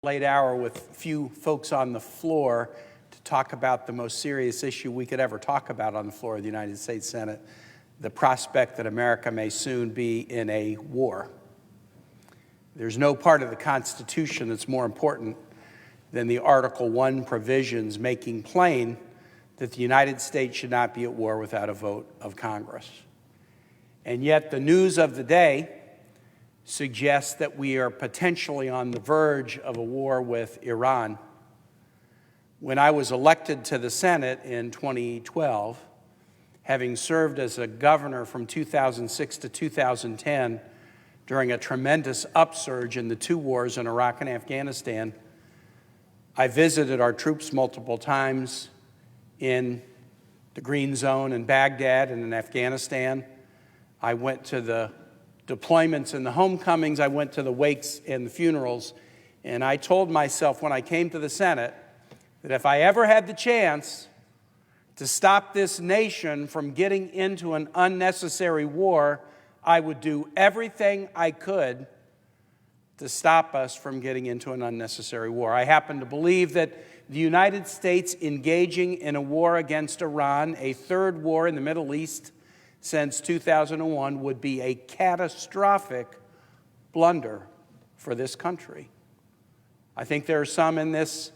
late hour with few folks on the floor to talk about the most serious issue we could ever talk about on the floor of the United States Senate, the prospect that America may soon be in a war. There's no part of the Constitution that's more important than the Article 1 provisions making plain that the United States should not be at war without a vote of Congress. And yet the news of the day suggests that we are potentially on the verge of a war with Iran. When I was elected to the Senate in 2012, having served as a governor from 2006 to 2010 during a tremendous upsurge in the two wars in Iraq and Afghanistan, I visited our troops multiple times in the Green Zone in Baghdad and in Afghanistan. I went to the deployments and the homecomings. I went to the wakes and the funerals. And I told myself when I came to the Senate that if I ever had the chance to stop this nation from getting into an unnecessary war, I would do everything I could to stop us from getting into an unnecessary war. I happen to believe that the United States engaging in a war against Iran, a third war in the Middle East since 2001, would be a catastrophic blunder for this country. I think there are some in this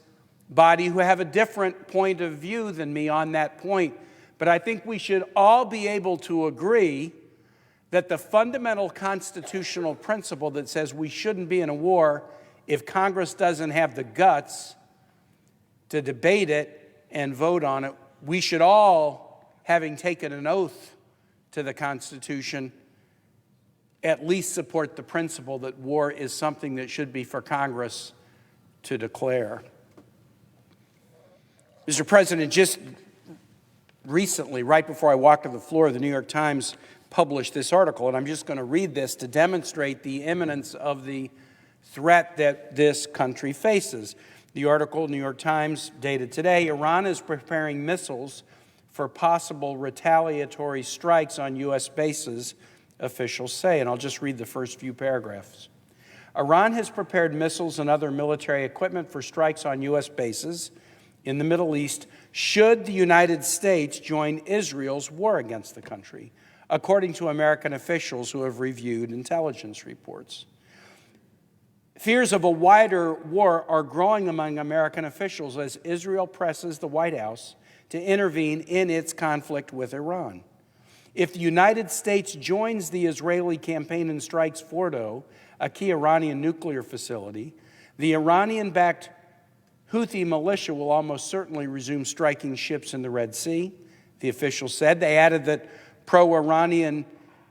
body who have a different point of view than me on that point, but I think we should all be able to agree that the fundamental constitutional principle that says we shouldn't be in a war if Congress doesn't have the guts to debate it and vote on it, we should all, having taken an oath to the Constitution, at least support the principle that war is something that should be for Congress to declare. Mr. President, just recently, right before I walked to the floor, the New York Times published this article, and I'm just going to read this to demonstrate the imminence of the threat that this country faces. The article, New York Times, dated today, Iran is preparing missiles for possible retaliatory strikes on U.S. bases, officials say. And I'll just read the first few paragraphs. Iran has prepared missiles and other military equipment for strikes on U.S. bases in the Middle East should the United States join Israel's war against the country, according to American officials who have reviewed intelligence reports. Fears of a wider war are growing among American officials as Israel presses the White House to intervene in its conflict with Iran. If the United States joins the Israeli campaign and strikes Fordo, a key Iranian nuclear facility, the Iranian-backed Houthi militia will almost certainly resume striking ships in the Red Sea, the officials said. They added that pro-Iranian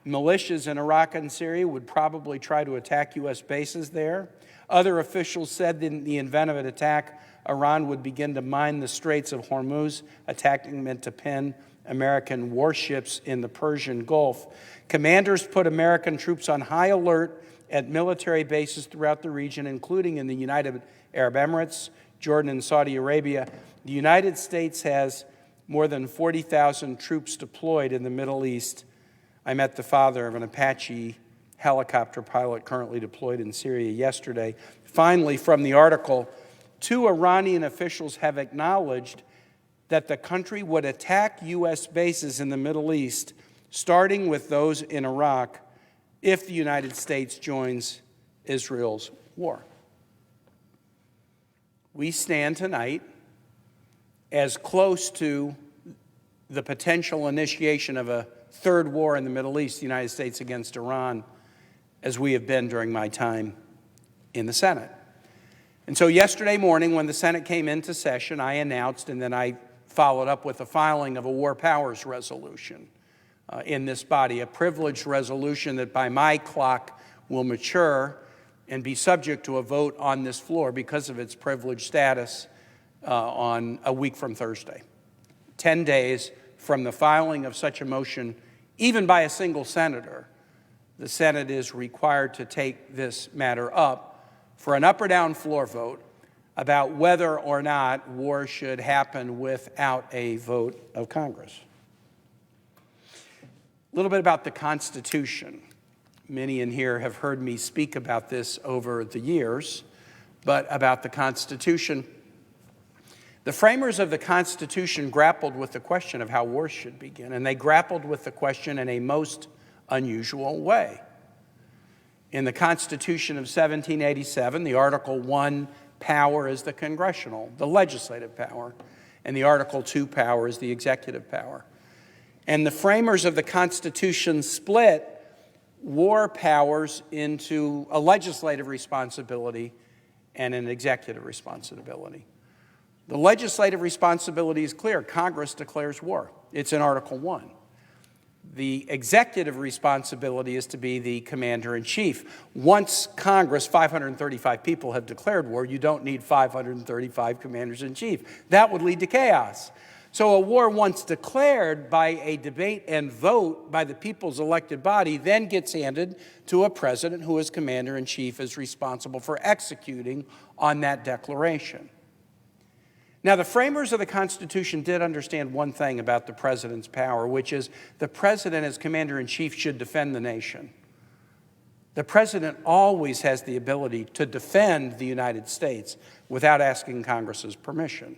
militias in Iraq and Syria would probably try to attack U.S. bases there. Other officials said that in the event of an attack, Iran would begin to mine the Straits of Hormuz, attacking meant to pin American warships in the Persian Gulf. Commanders put American troops on high alert at military bases throughout the region, including in the United Arab Emirates, Jordan, and Saudi Arabia. The United States has more than 40,000 troops deployed in the Middle East. I met the father of an Apache helicopter pilot currently deployed in Syria yesterday. Finally, from the article, 2 Iranian officials have acknowledged that the country would attack U.S. bases in the Middle East, starting with those in Iraq, if the United States joins Israel's war. We stand tonight as close to the potential initiation of a third war in the Middle East, the United States against Iran, as we have been during my time in the Senate. And so yesterday morning, when the Senate came into session, I announced, and then I followed up with the filing of a war powers resolution in this body, a privileged resolution that by my clock will mature and be subject to a vote on this floor because of its privileged status on a week from Thursday. 10 days from the filing of such a motion, even by a single senator, the Senate is required to take this matter up for an up or down floor vote about whether or not war should happen without a vote of Congress. A little bit about the Constitution. Many in here have heard me speak about this over the years. but about the Constitution. The framers of the Constitution grappled with the question of how wars should begin, and they grappled with the question in a most unusual way. In the Constitution of 1787, the Article I power is the congressional, the legislative power, and the Article II power is the executive power. And the framers of the Constitution split war powers into a legislative responsibility and an executive responsibility. The legislative responsibility is clear. Congress declares war. It's in Article I. The executive responsibility is to be the commander-in-chief. Once Congress, 535 people, have declared war, you don't need 535 commanders-in-chief. That would lead to chaos. So a war once declared by a debate and vote by the people's elected body then gets handed to a president who, as commander-in-chief, is responsible for executing on that declaration. Now, the framers of the Constitution did understand one thing about the president's power, which is the president, as commander-in-chief, should defend the nation. The president always has the ability to defend the United States without asking Congress's permission.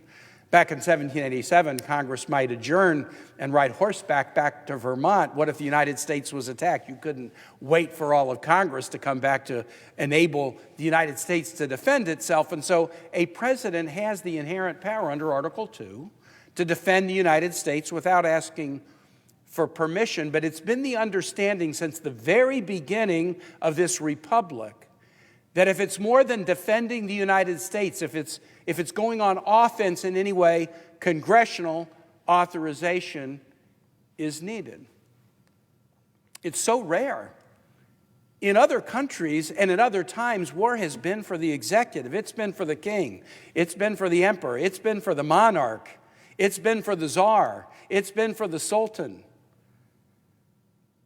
Back in 1787, Congress might adjourn and ride horseback back to Vermont. What if the United States was attacked? You couldn't wait for all of Congress to come back to enable the United States to defend itself. And so a president has the inherent power under Article II to defend the United States without asking for permission. But it's been the understanding since the very beginning of this republic that if it's more than defending the United States, if it's going on offense in any way, congressional authorization is needed. It's so rare. In other countries and at other times, war has been for the executive. It's been for the king. It's been for the emperor. It's been for the monarch. It's been for the czar. It's been for the sultan.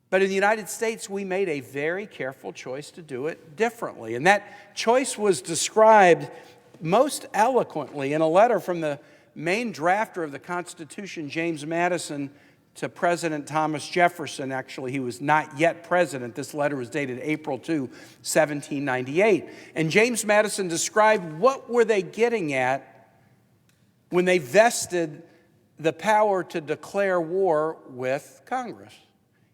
But in the United States, we made a very careful choice to do it differently. And that choice was described most eloquently in a letter from the main drafter of the Constitution, James Madison, to President Thomas Jefferson. Actually, he was not yet president. This letter was dated April 2, 1798. And James Madison described what were they getting at when they vested the power to declare war with Congress.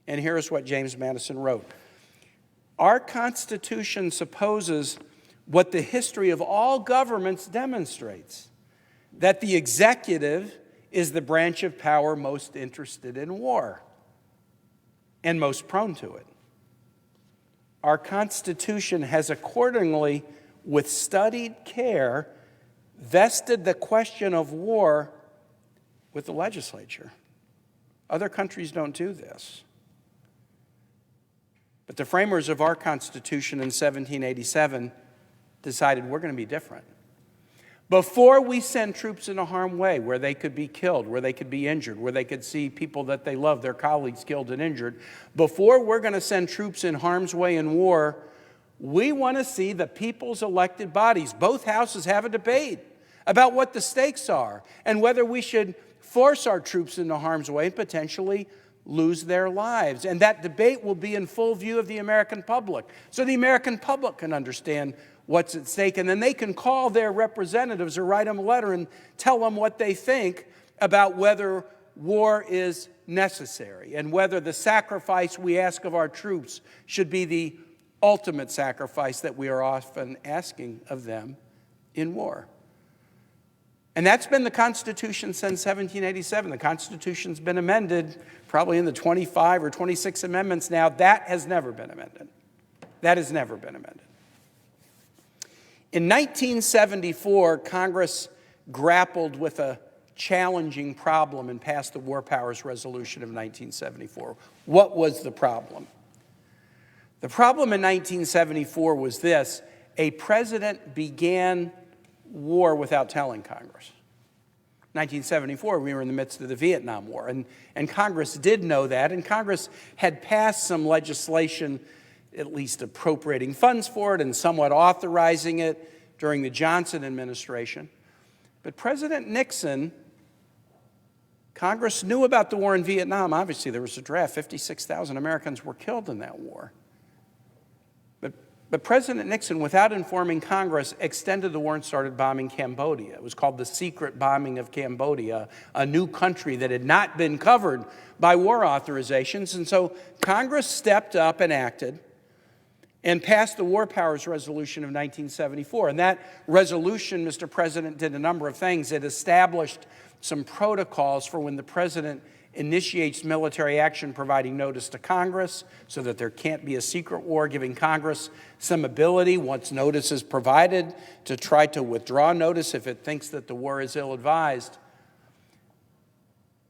And here's what James Madison wrote. Our Constitution supposes what the history of all governments demonstrates, that the executive is the branch of power most interested in war and most prone to it. Our Constitution has accordingly, with studied care, vested the question of war with the legislature. Other countries don't do this. But the framers of our Constitution in 1787 decided we're going to be different. Before we send troops into harm's way, where they could be killed, where they could be injured, where they could see people that they love, their colleagues, killed and injured, before we're going to send troops in harm's way in war, we want to see the people's elected bodies. Both houses have a debate about what the stakes are and whether we should force our troops into harm's way and potentially lose their lives. And that debate will be in full view of the American public, so the American public can understand what's at stake, and then they can call their representatives or write them a letter and tell them what they think about whether war is necessary and whether the sacrifice we ask of our troops should be the ultimate sacrifice that we are often asking of them in war. And that's been the Constitution since 1787. The Constitution's been amended probably in the 25 or 26 amendments now. That has never been amended. That has never been amended. In 1974, Congress grappled with a challenging problem and passed the War Powers Resolution of 1974. What was the problem? The problem in 1974 was this: a president began war without telling Congress. 1974, we were in the midst of the Vietnam War, and Congress did know that, and Congress had passed some legislation at least appropriating funds for it and somewhat authorizing it during the Johnson administration. But President Nixon, Congress knew about the war in Vietnam. Obviously, there was a draft. 56,000 Americans were killed in that war. But But President Nixon, without informing Congress, extended the war and started bombing Cambodia. It was called the secret bombing of Cambodia, a new country that had not been covered by war authorizations. And so Congress stepped up and acted and passed the War Powers Resolution of 1974. And that resolution, Mr. President, did a number of things. It established some protocols for when the president initiates military action, providing notice to Congress so that there can't be a secret war, giving Congress some ability, once notice is provided, to try to withdraw notice if it thinks that the war is ill-advised.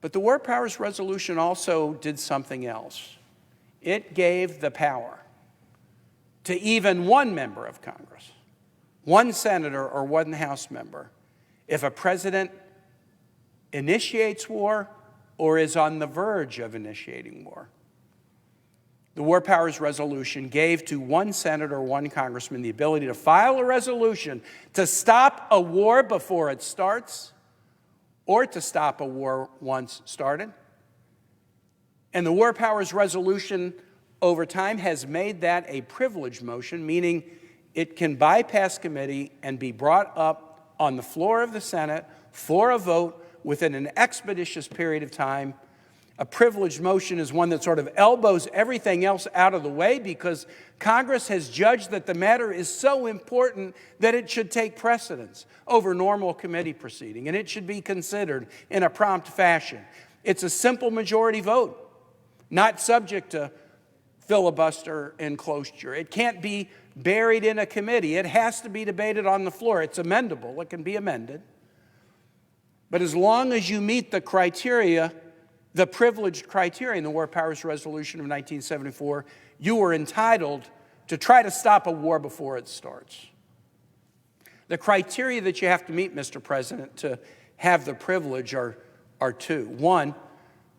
But the War Powers Resolution also did something else. It gave the power to even one member of Congress, one senator or one House member, if a president initiates war or is on the verge of initiating war. The War Powers Resolution gave to one senator or one congressman the ability to file a resolution to stop a war before it starts or to stop a war once started. And the War Powers Resolution over time has made that a privilege motion, meaning it can bypass committee and be brought up on the floor of the Senate for a vote within an expeditious period of time. A privileged motion is one that sort of elbows everything else out of the way because Congress has judged that the matter is so important that it should take precedence over normal committee proceeding, and it should be considered in a prompt fashion. It's a simple majority vote, not subject to filibuster and cloture. It can't be buried in a committee. It has to be debated on the floor. It's amendable. It can be amended. But as long as you meet the criteria, the privileged criteria in the War Powers Resolution of 1974, you are entitled to try to stop a war before it starts. The criteria that you have to meet, Mr. President, to have the privilege are two. One,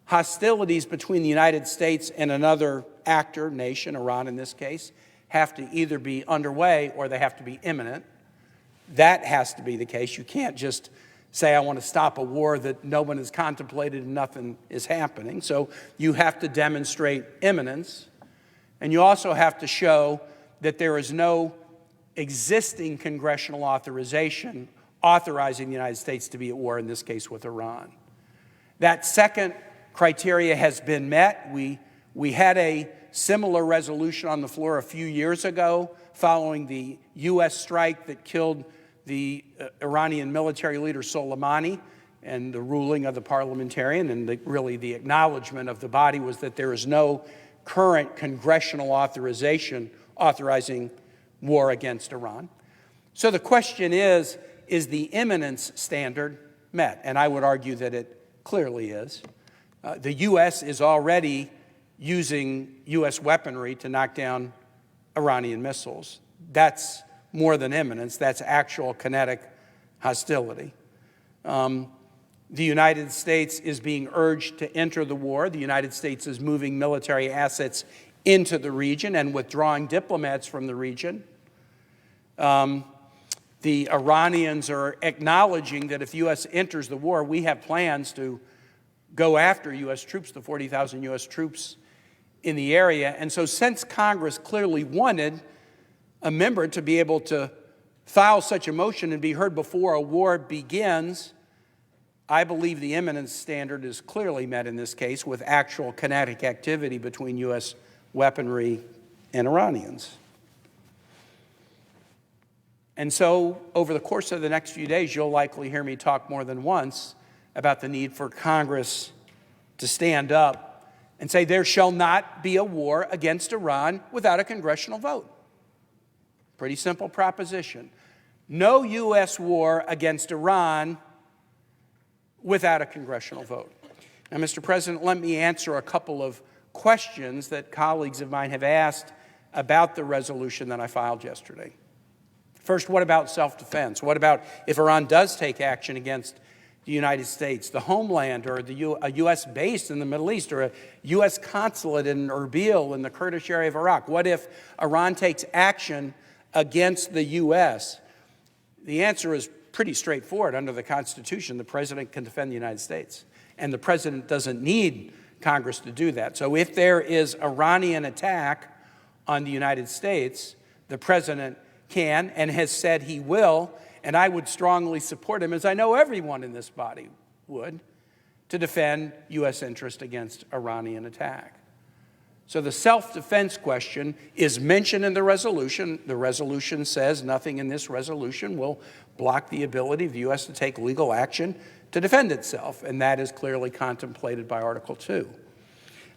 hostilities between the United States and another actor, nation, Iran in this case, have to either be underway or they have to be imminent. That has to be the case. You can't just say, I want to stop a war that no one has contemplated and nothing is happening. So you have to demonstrate imminence. And you also have to show that there is no existing congressional authorization authorizing the United States to be at war, in this case with Iran. That second criteria has been met. We had a similar resolution on the floor a few years ago following the U.S. strike that killed the Iranian military leader Soleimani, and the ruling of the parliamentarian and really the acknowledgement of the body was that there is no current congressional authorization authorizing war against Iran. So the question is the imminence standard met? And I would argue that it clearly is. The U.S. is already using U.S. weaponry to knock down Iranian missiles. That's more than imminence, that's actual kinetic hostility. The United States is being urged to enter the war. The United States is moving military assets into the region and withdrawing diplomats from the region. The Iranians are acknowledging that if the U.S. enters the war, we have plans to go after U.S. troops, the 40,000 U.S. troops in the area. And so since Congress clearly wanted a member to be able to file such a motion and be heard before a war begins, I believe the imminence standard is clearly met in this case with actual kinetic activity between U.S. weaponry and Iranians. And so over the course of the next few days, you'll likely hear me talk more than once about the need for Congress to stand up and say there shall not be a war against Iran without a congressional vote. Pretty simple proposition. No U.S. war against Iran without a congressional vote. Now, Mr. President, let me answer a couple of questions that colleagues of mine have asked about the resolution that I filed yesterday. First, what about self-defense? What about if Iran does take action against the United States, the homeland, or a U.S. base in the Middle East, or a U.S. consulate in Erbil in the Kurdish area of Iraq? What if Iran takes action against the U.S.? The answer is pretty straightforward. Under the Constitution, the president can defend the United States, and the president doesn't need Congress to do that. So if there is Iranian attack on the United States, the president can and has said he will, and I would strongly support him, as I know everyone in this body would, to defend U.S. interest against Iranian attack. So the self-defense question is mentioned in the resolution. The resolution says nothing in this resolution will block the ability of the U.S. to take legal action to defend itself, and that is clearly contemplated by Article 2.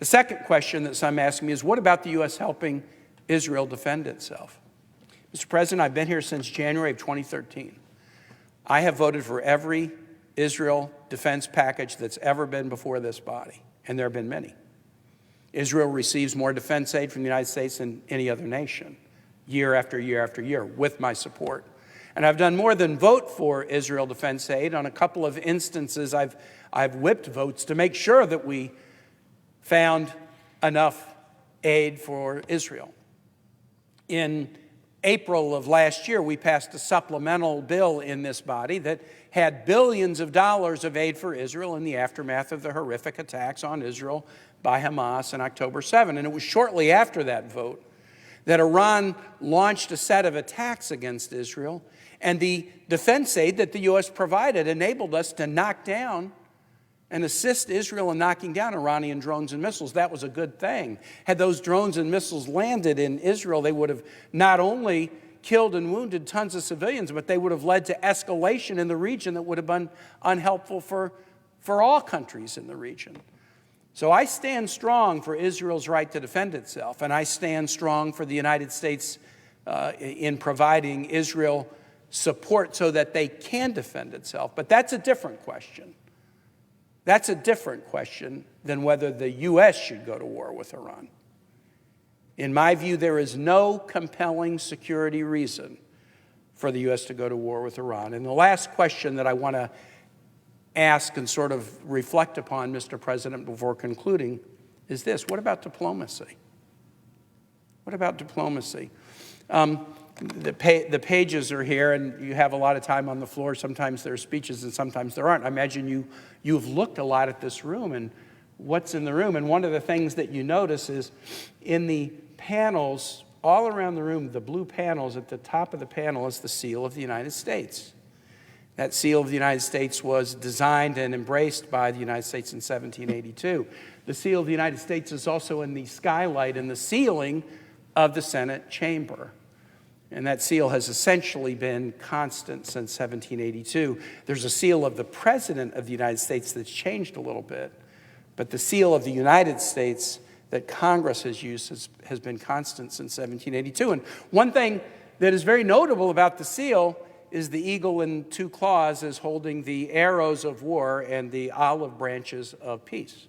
The second question that some ask me is, what about the U.S. helping Israel defend itself? Mr. President, I've been here since January of 2013. I have voted for every Israel defense package that's ever been before this body, and there have been many. Israel receives more defense aid from the United States than any other nation, year after year after year, with my support. And I've done more than vote for Israel defense aid. On a couple of instances, I've whipped votes to make sure that we found enough aid for Israel. In April of last year, we passed a supplemental bill in this body that had billions of dollars of aid for Israel in the aftermath of the horrific attacks on Israel by Hamas on October 7. And it was shortly after that vote that Iran launched a set of attacks against Israel, and the defense aid that the U.S. provided enabled us to knock down and assist Israel in knocking down Iranian drones and missiles. That was a good thing. Had those drones and missiles landed in Israel, they would have not only killed and wounded tons of civilians, but they would have led to escalation in the region that would have been unhelpful for all countries in the region. So I stand strong for Israel's right to defend itself, and I stand strong for the United States in providing Israel support so that they can defend itself. But that's a different question. That's a different question than whether the U.S. should go to war with Iran. In my view, there is no compelling security reason for the U.S. to go to war with Iran. And the last question that I want to ask and sort of reflect upon, Mr. President, before concluding is this: what about diplomacy? What about diplomacy? The pages are here, and you have a lot of time on the floor. Sometimes there are speeches and sometimes there aren't. I imagine you've looked a lot at this room and what's in the room. And one of the things that you notice is in the panels all around the room, the blue panels, at the top of the panel is the seal of the United States. That seal of the United States was designed and embraced by the United States in 1782. The seal of the United States is also in the skylight in the ceiling of the Senate chamber. And that seal has essentially been constant since 1782. There's a seal of the President of the United States that's changed a little bit, but the seal of the United States that Congress has used has been constant since 1782. And one thing that is very notable about the seal is the eagle in two claws is holding the arrows of war and the olive branches of peace.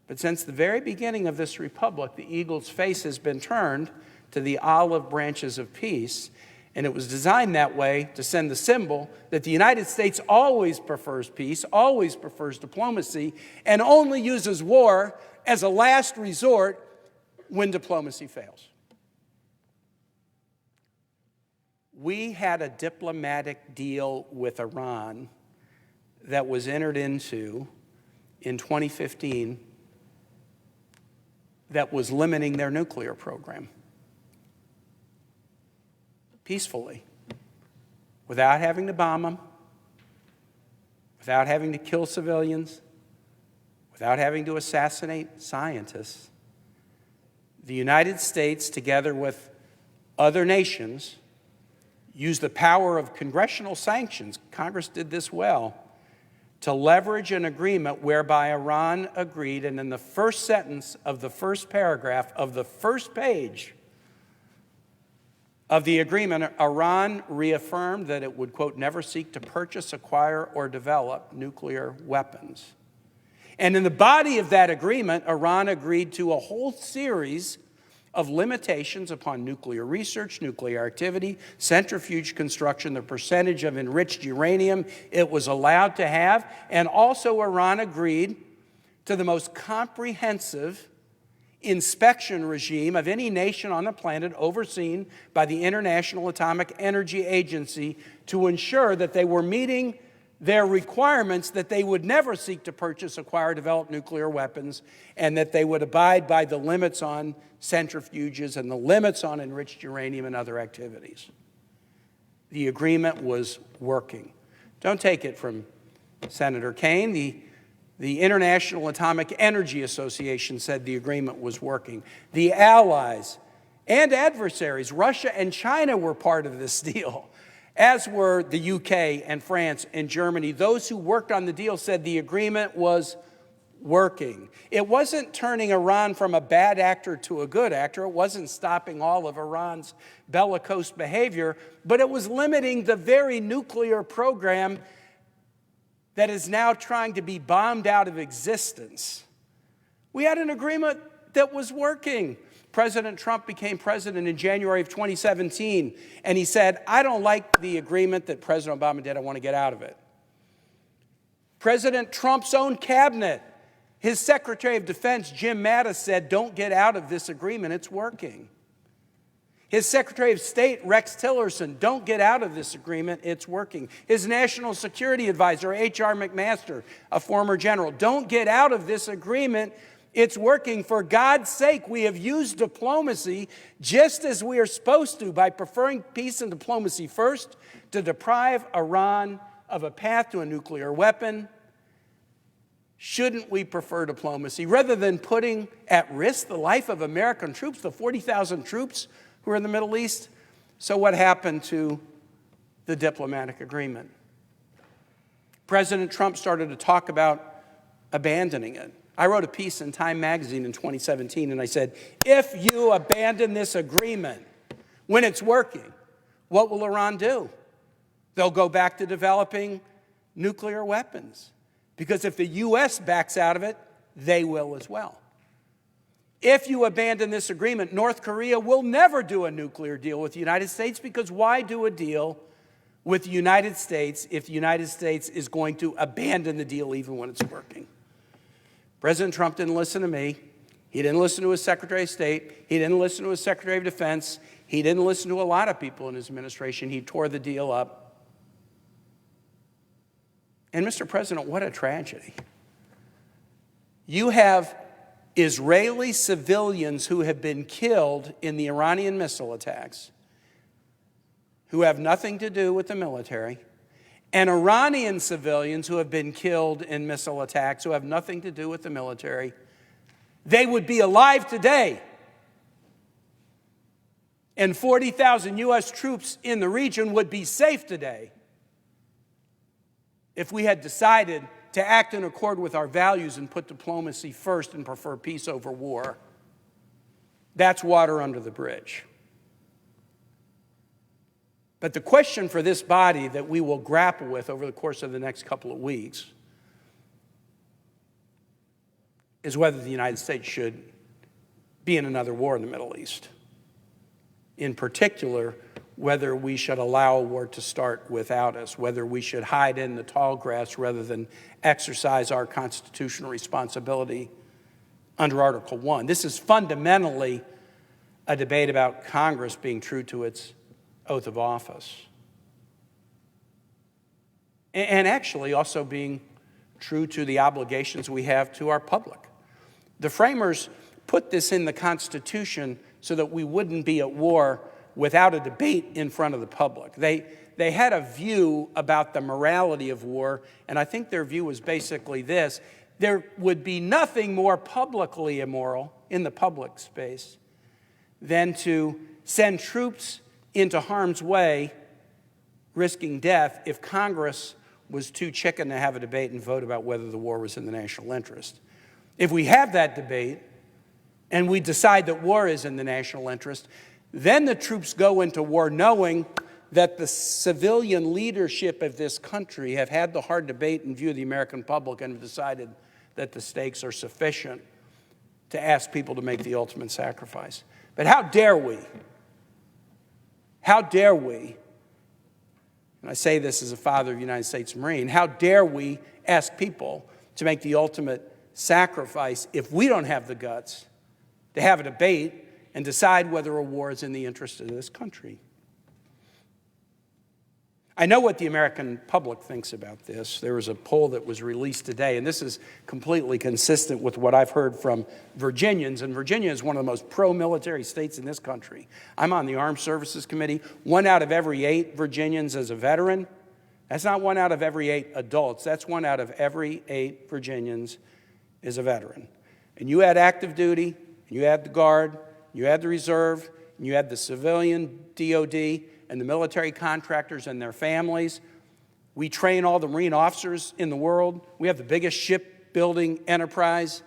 But since the very beginning of this republic, the eagle's face has been turned to the olive branches of peace, and it was designed that way to send the symbol that the United States always prefers peace, always prefers diplomacy, and only uses war as a last resort when diplomacy fails. We had a diplomatic deal with Iran that was entered into in 2015 that was limiting their nuclear program. Peacefully, without having to bomb them, without having to kill civilians, without having to assassinate scientists. The United States, together with other nations, used the power of congressional sanctions, Congress did this well, to leverage an agreement whereby Iran agreed, and in the first sentence of the first paragraph of the first page of the agreement, Iran reaffirmed that it would, quote, never seek to purchase, acquire, or develop nuclear weapons. And in the body of that agreement, Iran agreed to a whole series of limitations upon nuclear research, nuclear activity, centrifuge construction, the percentage of enriched uranium it was allowed to have, and also Iran agreed to the most comprehensive inspection regime of any nation on the planet overseen by the International Atomic Energy Agency to ensure that they were meeting their requirements that they would never seek to purchase, acquire, develop nuclear weapons, and that they would abide by the limits on centrifuges and the limits on enriched uranium and other activities. The agreement was working. Don't take it from Senator Kaine. The International Atomic Energy Association said the agreement was working. The allies and adversaries, Russia and China, were part of this deal, as were the UK and France and Germany. Those who worked on the deal said the agreement was working. It wasn't turning Iran from a bad actor to a good actor. It wasn't stopping all of Iran's bellicose behavior, but it was limiting the very nuclear program that is now trying to be bombed out of existence. We had an agreement that was working. President Trump became president in January of 2017, and he said, I don't like the agreement that President Obama did. I want to get out of it. President Trump's own cabinet, his Secretary of Defense, Jim Mattis, said, don't get out of this agreement. It's working. His Secretary of State, Rex Tillerson, don't get out of this agreement. It's working. His National Security Advisor, H.R. McMaster, a former general, don't get out of this agreement. It's working. For God's sake, we have used diplomacy just as we are supposed to, by preferring peace and diplomacy first to deprive Iran of a path to a nuclear weapon. Shouldn't we prefer diplomacy rather than putting at risk the life of American troops, the 40,000 troops who are in the Middle East? So what happened to the diplomatic agreement? President Trump started to talk about abandoning it. I wrote a piece in Time magazine in 2017, and I said, if you abandon this agreement when it's working, what will Iran do? They'll go back to developing nuclear weapons. Because if the U.S. backs out of it, they will as well. If you abandon this agreement, North Korea will never do a nuclear deal with the United States, because why do a deal with the United States if the United States is going to abandon the deal even when it's working? President Trump didn't listen to me. He didn't listen to his Secretary of State. He didn't listen to his Secretary of Defense. He didn't listen to a lot of people in his administration. He tore the deal up. And Mr. President, what a tragedy. You have Israeli civilians who have been killed in the Iranian missile attacks, who have nothing to do with the military, and Iranian civilians who have been killed in missile attacks who have nothing to do with the military. They would be alive today. And 40,000 U.S. troops in the region would be safe today if we had decided to act in accord with our values and put diplomacy first and prefer peace over war. That's water under the bridge. But the question for this body that we will grapple with over the course of the next couple of weeks is whether the United States should be in another war in the Middle East. In particular, whether we should allow a war to start without us, whether we should hide in the tall grass rather than exercise our constitutional responsibility under Article 1. This is fundamentally a debate about Congress being true to its oath of office, and actually also being true to the obligations we have to our public. The framers put this in the Constitution so that we wouldn't be at war without a debate in front of the public. They had a view about the morality of war, and I think their view was basically this: there would be nothing more publicly immoral in the public space than to send troops into harm's way, risking death, if Congress was too chicken to have a debate and vote about whether the war was in the national interest. If we have that debate and we decide that war is in the national interest, then the troops go into war knowing that the civilian leadership of this country have had the hard debate in view of the American public and have decided that the stakes are sufficient to ask people to make the ultimate sacrifice. But how dare we? How dare we, and I say this as a father of a United States Marine, how dare we ask people to make the ultimate sacrifice if we don't have the guts to have a debate and decide whether a war is in the interest of this country? I know what the American public thinks about this. There was a poll that was released today, and this is completely consistent with what I've heard from Virginians, and Virginia is one of the most pro-military states in this country. I'm on the Armed Services Committee. 1 out of every 8 Virginians is a veteran. That's not 1 out of every 8 adults. That's 1 out of every 8 Virginians is a veteran. And you add active duty, and you add the Guard, you add the Reserve, and you add the civilian DOD, and the military contractors and their families. We train all the Marine officers in the world. We have the biggest shipbuilding enterprise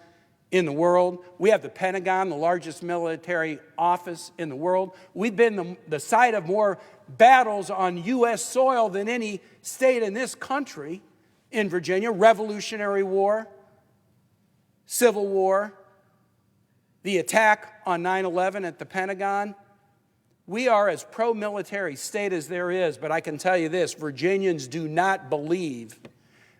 in the world. We have the Pentagon, the largest military office in the world. We've been the site of more battles on U.S. soil than any state in this country in Virginia. Revolutionary War, Civil War, the attack on 9/11 at the Pentagon. We are as pro-military state as there is, but I can tell you this, Virginians do not believe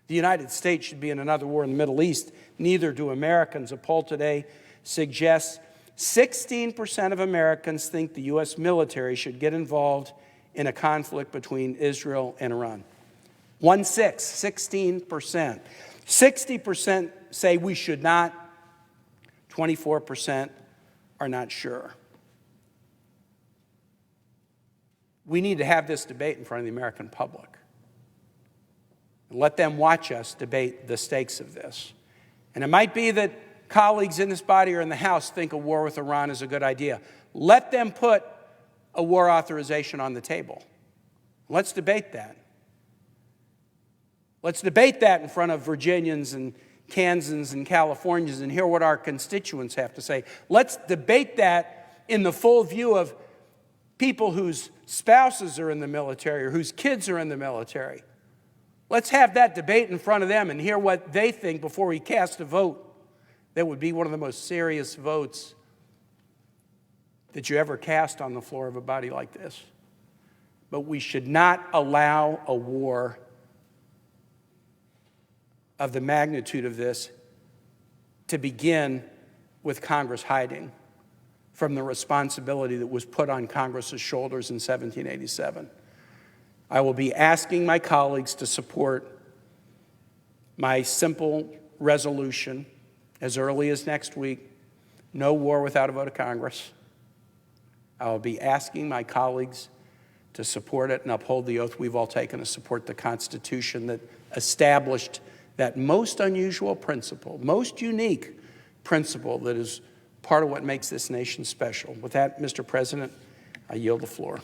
the United States should be in another war in the Middle East. Neither do Americans. A poll today suggests 16% of Americans think the U.S. military should get involved in a conflict between Israel and Iran. 16%. 60% say we should not. 24% are not sure. We need to have this debate in front of the American public. And let them watch us debate the stakes of this. And it might be that colleagues in this body or in the House think a war with Iran is a good idea. Let them put a war authorization on the table. Let's debate that. Let's debate that in front of Virginians and Kansans and Californians and hear what our constituents have to say. Let's debate that in the full view of people whose spouses are in the military or whose kids are in the military. Let's have that debate in front of them and hear what they think before we cast a vote that would be one of the most serious votes that you ever cast on the floor of a body like this. But we should not allow a war of the magnitude of this to begin with Congress hiding from the responsibility that was put on Congress's shoulders in 1787. I will be asking my colleagues to support my simple resolution as early as next week, no war without a vote of Congress. I will be asking my colleagues to support it and uphold the oath we've all taken to support the Constitution that established that most unusual principle, most unique principle that is part of what makes this nation special. With that, Mr. President, I yield the floor.